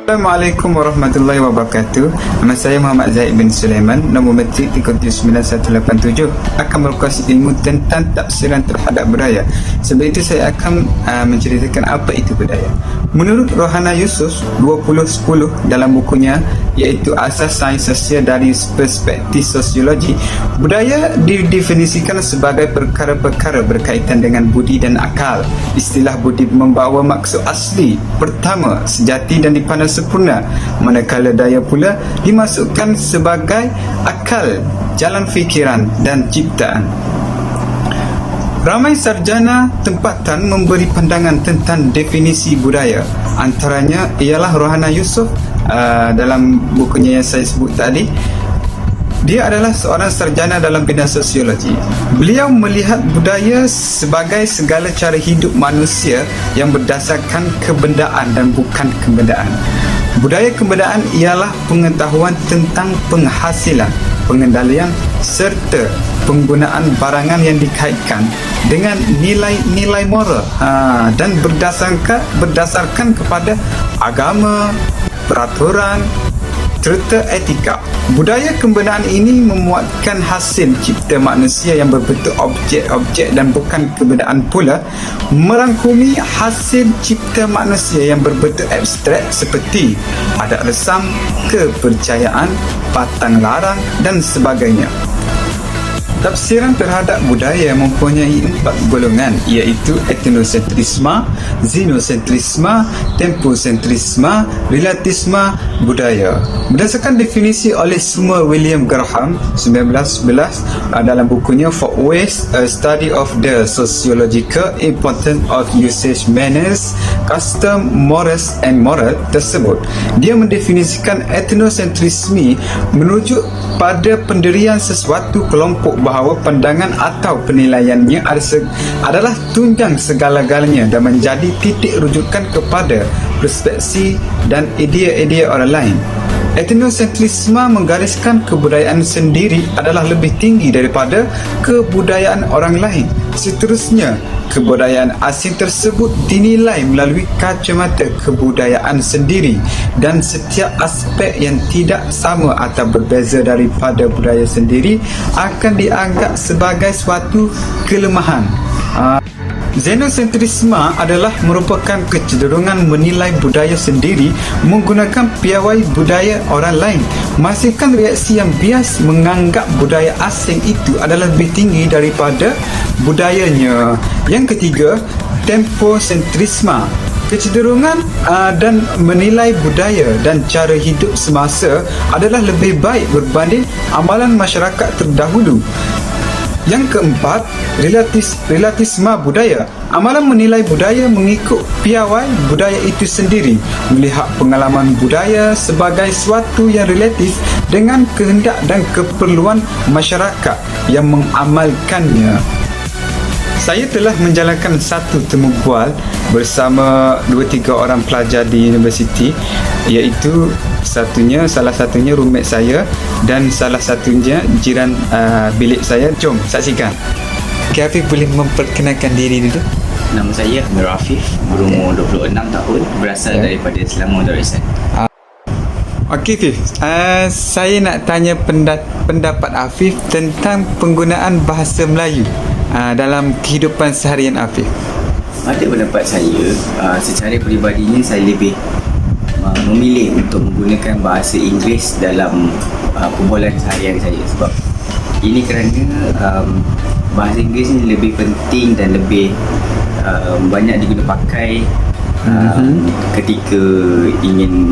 Assalamualaikum warahmatullahi wabarakatuh. Nama saya Muhammad Zaid bin Sulaiman, nombor metrik 39187. Akan berkongsi ilmu tentang tafsiran terhadap budaya. Sebab itu saya akan menceritakan apa itu budaya. Menurut Rohana Yusuf 2010 dalam bukunya iaitu Asas Sains Sosial dari Perspektif Sosiologi, budaya didefinisikan sebagai perkara-perkara berkaitan dengan budi dan akal. Istilah budi membawa maksud asli pertama, sejati dan dipandang sempurna, manakala daya pula dimasukkan sebagai akal, jalan fikiran dan ciptaan. Ramai sarjana tempatan memberi pandangan tentang definisi budaya. Antaranya ialah Rohana Yusuf dalam bukunya yang saya sebut tadi. Dia adalah seorang sarjana dalam bidang sosiologi. Beliau melihat budaya sebagai segala cara hidup manusia yang berdasarkan kebendaan dan bukan kebendaan. Budaya kebendaan ialah pengetahuan tentang penghasilan, pengendalian serta penggunaan barangan yang dikaitkan dengan nilai-nilai moral dan berdasarkan kepada agama, peraturan serta etika. Budaya kebendaan ini memuatkan hasil cipta manusia yang berbentuk objek-objek dan bukan kebendaan pula, merangkumi hasil cipta manusia yang berbentuk abstrak seperti adat resam, kepercayaan, patang larang dan sebagainya. Tafsiran terhadap budaya mempunyai 4 golongan, iaitu etnosentrisme, xenocentrisme, temposentrisme, relativisme budaya. Berdasarkan definisi oleh Summer William Graham 1911 dalam bukunya For Ways, A Study of the Sociological Importance of Usage Manners, Custom, Morals and Moral tersebut, dia mendefinisikan etnosentrisme merujuk pada pendirian sesuatu kelompok bahawa pandangan atau penilaiannya adalah tunjang segala-galanya dan menjadi titik rujukan kepada perspektif dan idea-idea orang lain. Etnosentrisme menggariskan kebudayaan sendiri adalah lebih tinggi daripada kebudayaan orang lain. Seterusnya, kebudayaan asing tersebut dinilai melalui kacamata kebudayaan sendiri dan setiap aspek yang tidak sama atau berbeza daripada budaya sendiri akan dianggap sebagai suatu kelemahan. Xenocentrisme adalah merupakan kecenderungan menilai budaya sendiri menggunakan piawai budaya orang lain, menghasilkan reaksi yang bias menganggap budaya asing itu adalah lebih tinggi daripada budayanya. Yang ketiga, temposentrisme, kecenderungan dan menilai budaya dan cara hidup semasa adalah lebih baik berbanding amalan masyarakat terdahulu. Yang keempat, relativisme budaya. Amalan menilai budaya mengikut piawai budaya itu sendiri, melihat pengalaman budaya sebagai suatu yang relatif dengan kehendak dan keperluan masyarakat yang mengamalkannya. Saya telah menjalankan satu temu bual bersama 2-3 orang pelajar di universiti, iaitu salah satunya roommate saya dan salah satunya jiran bilik saya. Jom saksikan. Okay, Afif boleh memperkenalkan diri dulu? Nama saya Amir Afif, berumur 26 tahun, berasal daripada Selangor Darussalam. Okey Afif, saya nak tanya pendapat Afif tentang penggunaan bahasa Melayu dalam kehidupan seharian Afif. Pada pendapat saya, secara peribadinya saya lebih memilih untuk menggunakan bahasa Inggeris dalam perbualan seharian saya, sebab ini kerana bahasa Inggeris ni lebih penting dan lebih banyak digunakan pakai ketika ingin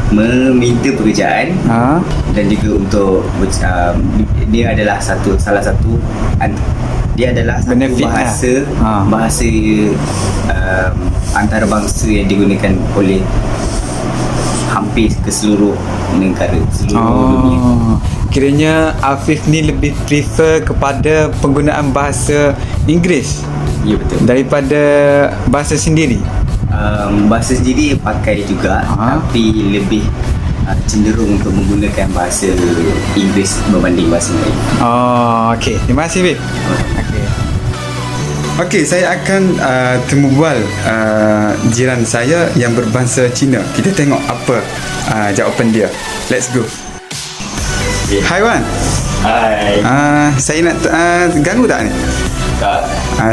meminta pekerjaan dan juga untuk dia adalah salah satu bahasa antarabangsa yang digunakan oleh hampir ke seluruh negara, dunia. Kiranya Afif ni lebih prefer kepada penggunaan bahasa Inggeris, ya, betul, daripada bahasa sendiri. Bahasa sendiri pakai juga, tapi lebih cenderung untuk menggunakan bahasa Inggeris berbanding bahasa Melayu. Okey. Terima kasih, Afif. Okey. Okey, saya akan temu bual jiran saya yang berbangsa Cina. Kita tengok apa jawapan dia. Let's go. Okay. Hai Wan. Hai. Saya nak ganggu tak ni? Tak.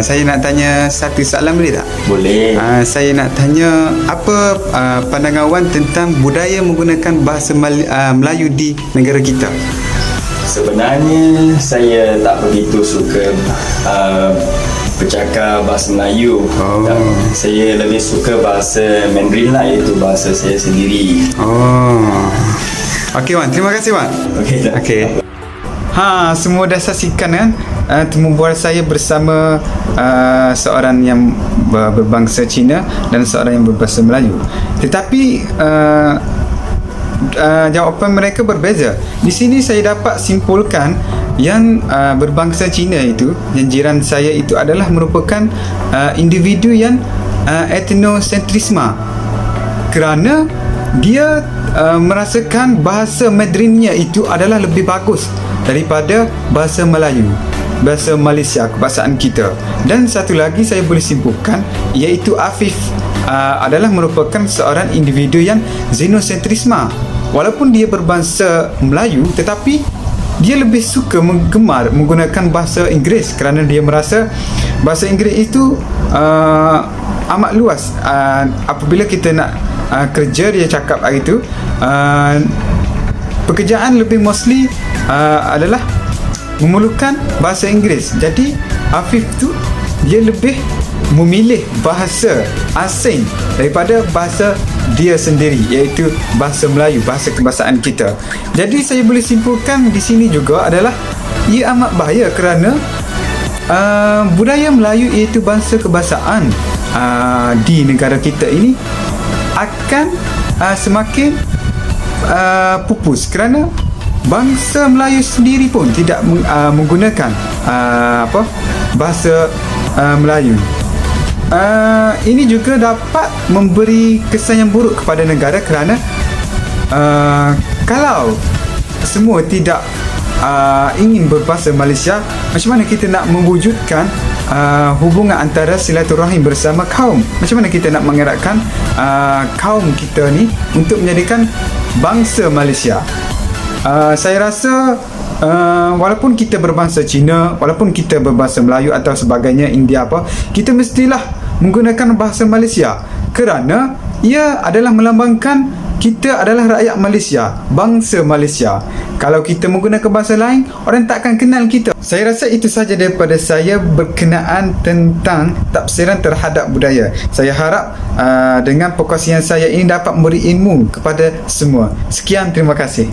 Saya nak tanya satu soalan, boleh tak? Boleh. Saya nak tanya apa pandangan Wan tentang budaya menggunakan bahasa Melayu di negara kita? Sebenarnya saya tak begitu suka bercakap bahasa Melayu. Dan saya lebih suka bahasa Mandarin lah, iaitu bahasa saya sendiri. Okey Wan, terima kasih Wan. Okey. Okey. Semua dah saksikan kan temu bual saya bersama seorang yang berbangsa Cina dan seorang yang berbahasa Melayu. Tetapi jawapan mereka berbeza. Di sini saya dapat simpulkan yang berbangsa Cina itu, yang jiran saya itu adalah merupakan individu yang etnosentrisme, kerana dia merasakan bahasa Mandarinnya itu adalah lebih bagus daripada bahasa Melayu, bahasa Malaysia, kebangsaan kita. Dan satu lagi saya boleh simpulkan, iaitu Afif adalah merupakan seorang individu yang xenocentrisme. Walaupun dia berbangsa Melayu, tetapi dia lebih suka gemar menggunakan bahasa Inggeris kerana dia merasa bahasa Inggeris itu amat luas. Apabila kita nak kerja, dia cakap hari itu pekerjaan lebih mostly adalah memerlukan bahasa Inggeris. Jadi Afif tu dia lebih memilih bahasa asing daripada bahasa dia sendiri, iaitu bahasa Melayu, bahasa kebangsaan kita. Jadi saya boleh simpulkan di sini juga adalah ia amat bahaya kerana budaya Melayu, iaitu bangsa kebangsaan di negara kita ini akan semakin pupus kerana bangsa Melayu sendiri pun tidak menggunakan bahasa Melayu. Ini juga dapat memberi kesan yang buruk kepada negara kerana kalau semua tidak ingin berbahasa Malaysia, macam mana kita nak mewujudkan hubungan antara silaturahim bersama kaum? Macam mana kita nak mengeratkan kaum kita ni untuk menjadikan bangsa Malaysia? Saya rasa walaupun kita berbangsa Cina, walaupun kita berbangsa Melayu atau sebagainya, India apa, kita mestilah menggunakan bahasa Malaysia kerana ia adalah melambangkan kita adalah rakyat Malaysia, bangsa Malaysia. Kalau kita menggunakan bahasa lain, orang tak akan kenal kita. Saya rasa itu sahaja daripada saya berkenaan tentang tafsiran terhadap budaya. Saya harap dengan perkongsian saya ini dapat memberi ilmu kepada semua. Sekian, terima kasih.